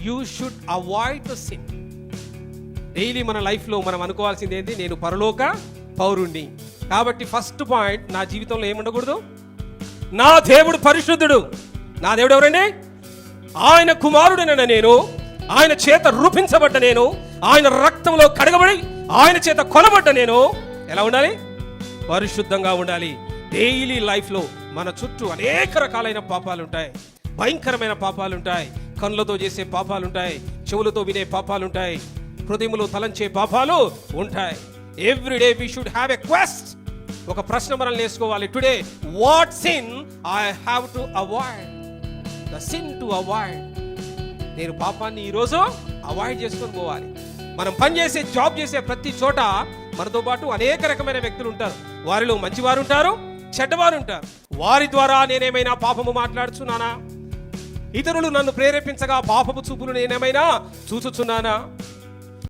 You should avoid the sin. Daily మన లైఫ్లో మనం అనుకోవాల్సింది ఏంటి? నేను పరలోక పౌరుణ్ణి. కాబట్టి ఫస్ట్ పాయింట్, నా జీవితంలో ఏముండకూడదు? నా దేవుడు పరిశుద్ధుడు. నా దేవుడు ఎవరండి? ఆయన కుమారుడైన నేను, ఆయన చేత రూపించబడ్డ నేను, ఆయన రక్తంలో కడగబడి ఆయన చేత కొనబడ్డ నేను ఎలా ఉండాలి? పరిశుద్ధంగా ఉండాలి. డైలీ లైఫ్లో మన చుట్టూ అనేక రకాలైన పాపాలు ఉంటాయి, భయంకరమైన పాపాలు ఉంటాయి. కళ్ళతో చేసే పాపాలు ఉంటాయి, చెవులతో వినే పాపాలు ఉంటాయి, హృదయంలో తలంచే పాపాలు ఉంటాయి. Everyday we should have a quest. ఒక ప్రశ్న మనం నేర్చుకోవాలి. Today what sin I have to avoid? The sin to avoid. నేను పాపాన్ని ఈరోజు అవాయిడ్ చేసుకొని పోవాలి. మనం పనిచేసే జాబ్ చేసే ప్రతి చోట మనతో పాటు అనేక రకమైన వ్యక్తులు ఉంటారు. వారిలో మంచివారు ఉంటారు, చెడ్డవారు ఉంటారు. వారి ద్వారా నేనేమైనా పాపము మాట్లాడుచున్నానా? ఇతరులు నన్ను ప్రేరేపించగా పాపపు చూపులు నేనేమైనా చూచుచున్నానా?